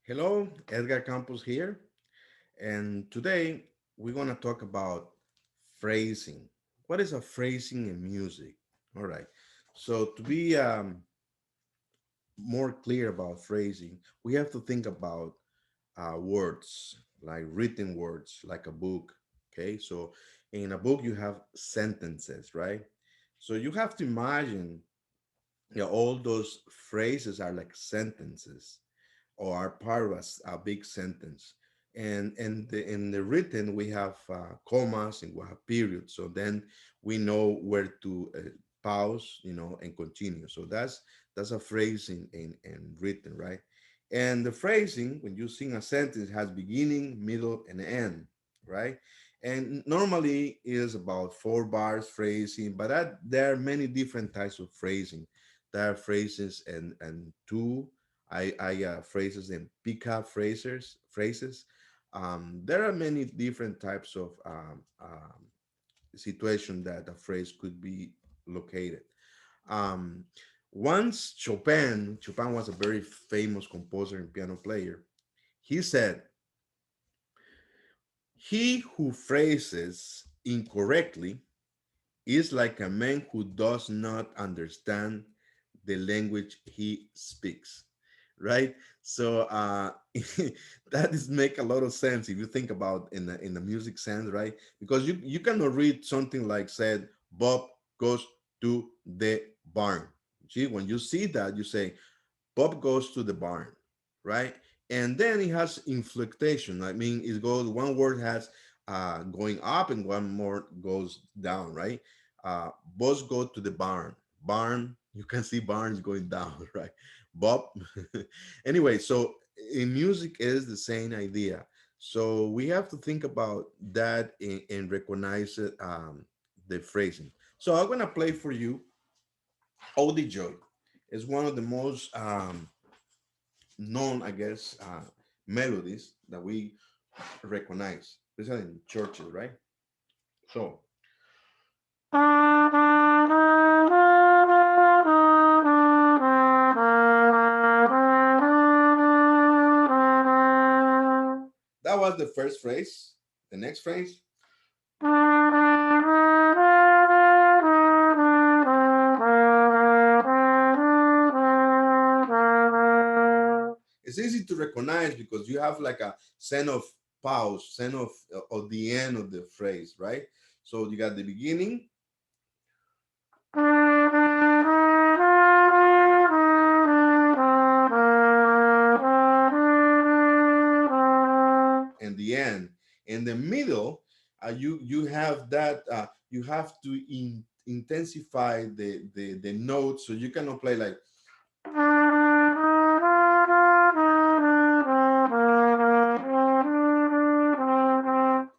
Hello, Edgar Campos here, and today we're going to talk about phrasing. What is a phrasing in music? All right. So, to be more clear about phrasing, we have to think about words, like written words, like a book. Okay. So, in a book, you have sentences, right? So, you have to imagine all those phrases are like sentences or are part of a big sentence. And in the written we have commas and we have periods. So then we know where to pause, and continue. So that's a phrase in written, right? And the phrasing, when you sing a sentence, has beginning, middle, and end, right? And normally is about 4 bars phrasing, but there are many different types of phrasing. There are phrases and two I phrases and pickup phrases. There are many different types of situation that a phrase could be located. Um, Once Chopin was a very famous composer and piano player. He said, "He who phrases incorrectly is like a man who does not understand the language he speaks." Right? So that is make a lot of sense if you think about in the music sense, right? Because you cannot read something like said Bob goes to the barn. See, when you see that, you say Bob goes to the barn, right? And then it has inflectation. I mean, it goes one word has going up and one more goes down, right? Boss go to the barn. Barn, you can see barns going down, right? Bob. Anyway, so in music is the same idea. So we have to think about that and recognize it, the phrasing. So I'm gonna play for you Oldie Joy. It's one of the most known, I guess, melodies that we recognize, especially in churches, right? So that was the first phrase. The next phrase, it's easy to recognize because you have like a sense of pause, sense of the end of the phrase, right? So you got the beginning and the end. In the middle, you have that you have to intensify the notes, so you cannot play like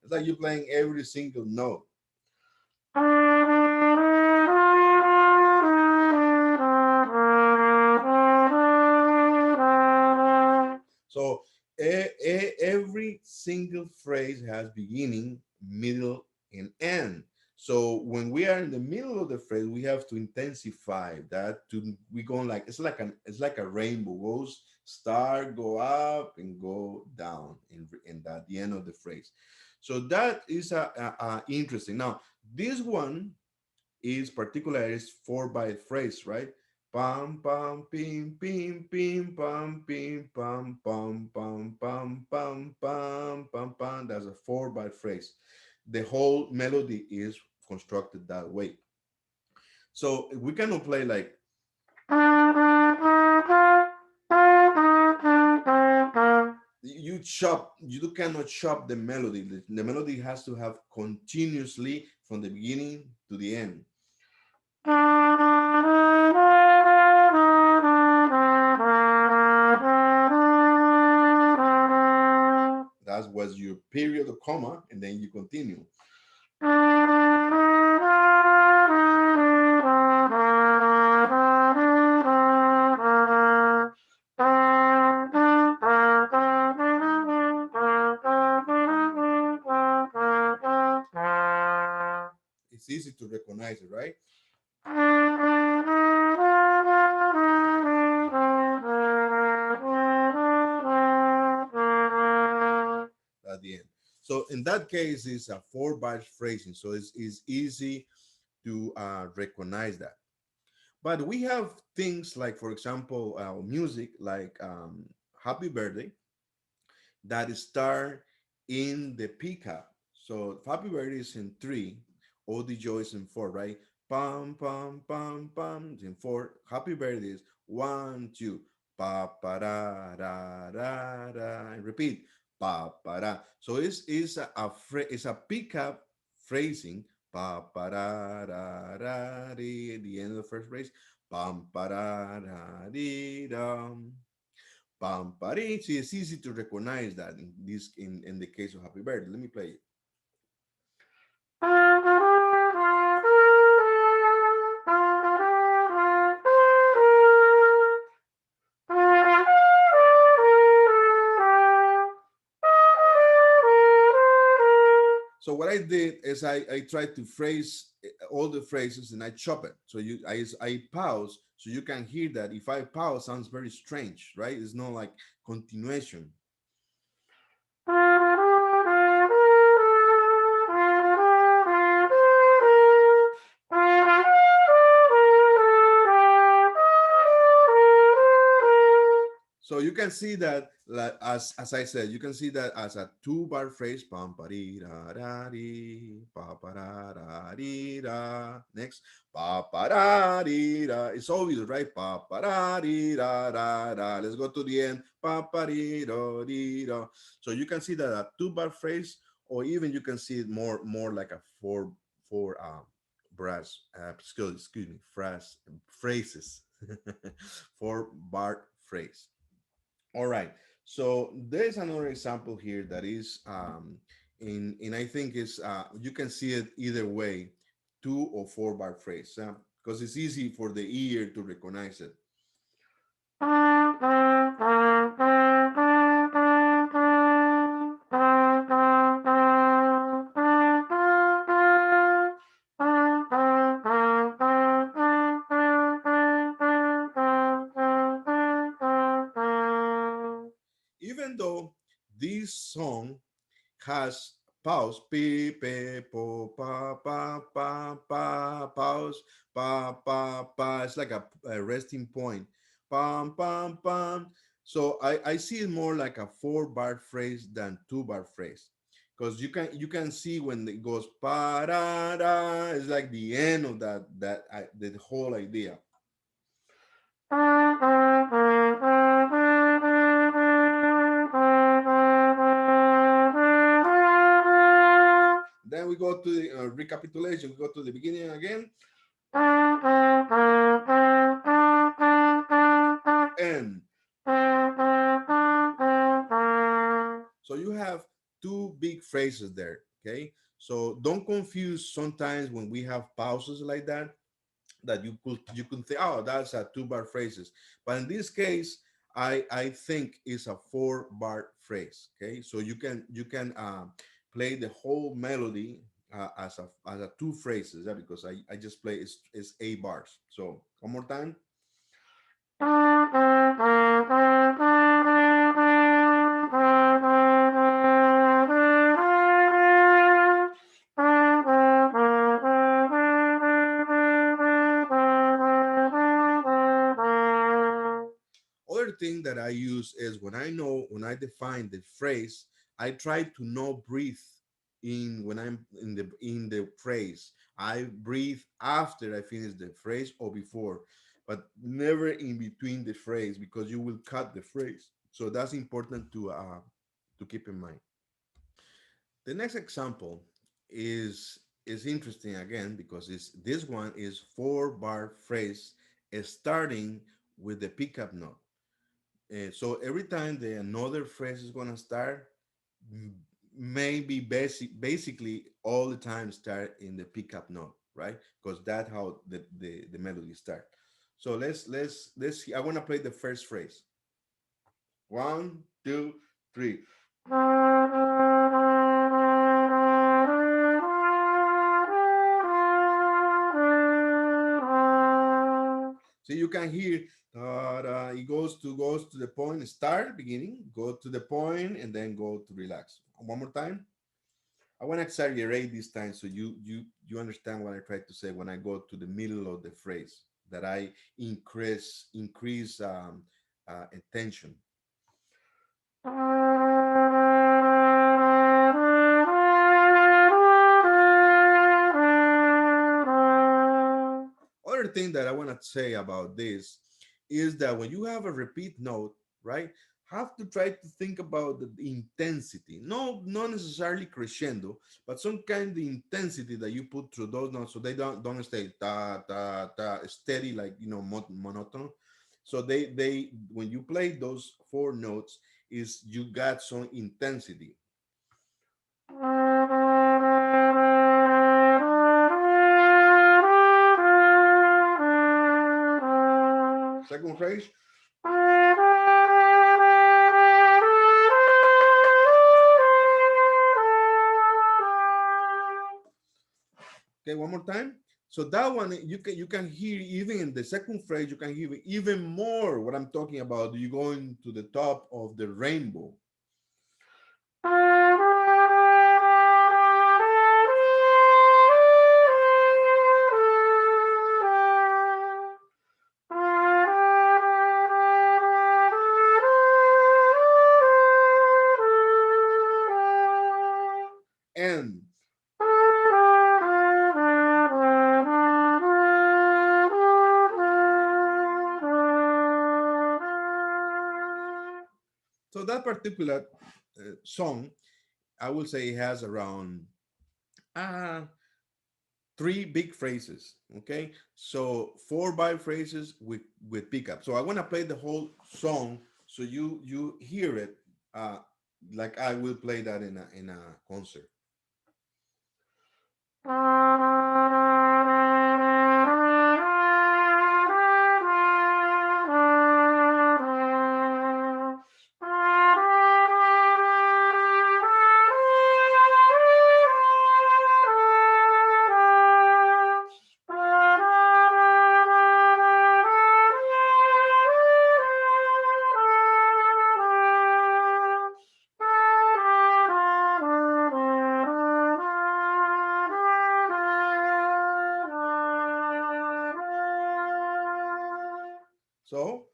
it's like you're playing every single note. So every single phrase has beginning, middle, and end. So when we are in the middle of the phrase, we have to intensify that. To we go like it's like a rainbow goes start, go up, and go down in that the end of the phrase. So that is a interesting. Now this one is particular is 4 by phrase, right? Pam pam pim pim pim pam pim pam pam pam pam pam pam pam pam. That's a 4 by phrase. The whole melody is constructed that way. So we cannot play like you chop. You cannot chop the melody. The melody has to have continuously from the beginning to the end. That was your period or comma, and then you continue. It's easy to recognize it, right? So in that case, it's a four-bar phrasing. So it's easy to recognize that. But we have things like, for example, music like Happy Birthday that start in the pickup. So Happy Birthday is in three, All the Joy is in four, right? Pam, pam, pam, pam, is in four. Happy Birthday is one, two, pa, pa, ra, ra, ra, ra, and repeat, pa, pa, ra. So it's a pickup phrasing, pa, pa, ra, ra, ra, di, at the end of the first phrase, pam, pa, ra, ra, di, dum. Pampari. See, it's easy to recognize that in the case of Happy Birthday. Let me play it. So what I did is I tried to phrase all the phrases and I chop it. So I pause so you can hear that. If I pause, sounds very strange, right? It's not like continuation. So you can see that, like, as I said, you can see that as a two-bar phrase. Pam pari da da di, pa pa da da di da. Next, pa pa da di da. It's obvious, right? Pa pa da di da da da. Let's go to the end. Pa pa di do di do. So you can see that a two-bar phrase, or even you can see it more like a four brass excuse me phrases. Four-bar phrase. All right. So there's another example here that is in I think is you can see it either way, two or four-bar phrase, because it's easy for the ear to recognize it. Even though this song has pause, pi, pe, po, pa, pa, pa, pa, pause, pa, pa, pa. It's like a resting point. Pam, pam, pam. So I see it more like a four-bar phrase than two-bar phrase. Because you can see when it goes pa da da, it's like the end of the whole idea. Then we go to the recapitulation. We go to the beginning again. And so you have two big phrases there. Okay. So don't confuse sometimes when we have pauses like that, that you could think, oh, that's a two-bar phrases. But in this case, I think it's a four-bar phrase. Okay. So you can play the whole melody as a two phrases, because I just play it's 8 bars. So one more time. Other thing that I use is when I define the phrase, I try to not breathe in when I'm in the phrase. I breathe after I finish the phrase or before, but never in between the phrase, because you will cut the phrase. So that's important to keep in mind. The next example is interesting again, because this one is four-bar phrase starting with the pickup note. So every time the another phrase is gonna start, maybe basically all the time start in the pickup note, right? Because that's how the melody start. So let's see. I wanna play the first phrase. One, two, three. So you can hear it goes to the point, start beginning, go to the point, and then go to relax. One more time. I want to exaggerate this time so you understand what I try to say when I go to the middle of the phrase that I increase attention. Other thing that I want to say about this is that when you have a repeat note, right, have to try to think about the intensity. No, not necessarily crescendo, but some kind of intensity that you put through those notes so they don't stay ta ta ta steady like monotonous. So they when you play those four notes is you got some intensity. Second phrase. Okay, one more time. So that one you can hear even in the second phrase, you can hear even more what I'm talking about. You going to the top of the rainbow. And so that particular song, I will say, has around uh, three big phrases. Okay, so four by phrases with pickup. So I want to play the whole song so you hear it uh, like I will play that in a concert. So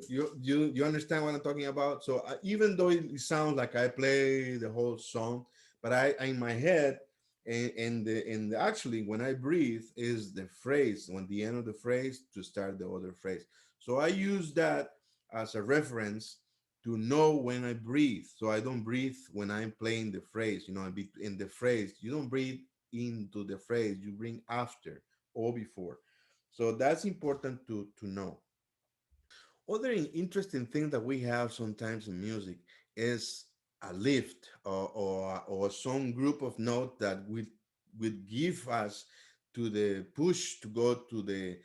you understand what I'm talking about. So even though it sounds like I play the whole song, but I in my head and actually when I breathe is the phrase when the end of the phrase to start the other phrase. So I use that as a reference to know when I breathe. So I don't breathe when I'm playing the phrase. You know, in the phrase you don't breathe into the phrase. You bring after or before. So that's important to know. Other interesting thing that we have sometimes in music is a lift or some group of notes that will give us to the push to go to the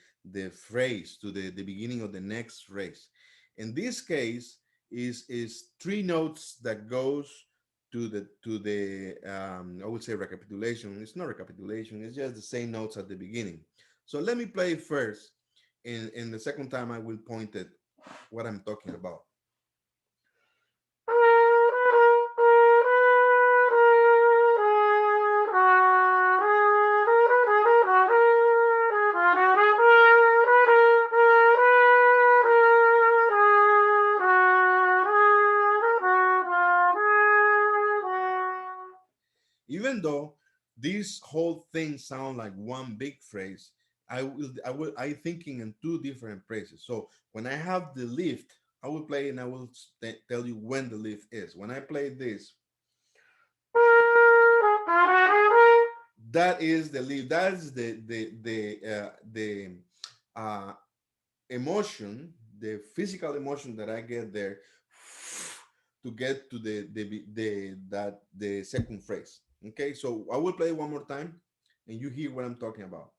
phrase to the beginning of the next phrase. In this case, is three notes that goes to the I would say recapitulation. It's not recapitulation. It's just the same notes at the beginning. So let me play it first. In the second time, I will point it what I'm talking about. Even though this whole thing sound like one big phrase, I thinking in two different phrases. So when I have the lift, I will play and I will tell you when the lift is. When I play this, that is the lift. That is the uh, emotion, the physical emotion that I get there to get to the second phrase. Okay, so I will play one more time, and you hear what I'm talking about.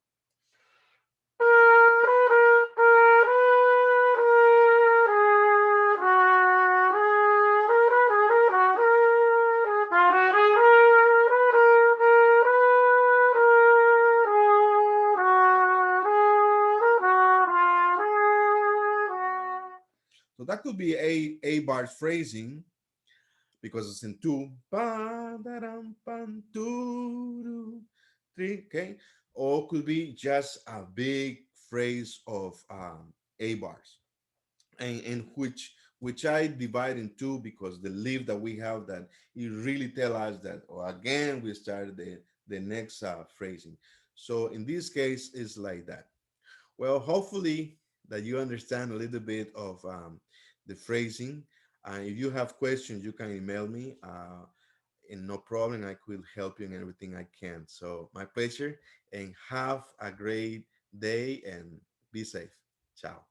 So that could be a bar phrasing, because it's in two. Ba, da, dum, bum, doo, doo, three, okay? Or could be just a big phrase of A bars, and which I divide in two because the leaf that we have that it really tell us that, or again we started the next phrasing. So in this case, it's like that. Well, hopefully that you understand a little bit of the phrasing. If you have questions, you can email me. And no problem, I could help you in everything I can. So my pleasure, and have a great day and be safe. Ciao.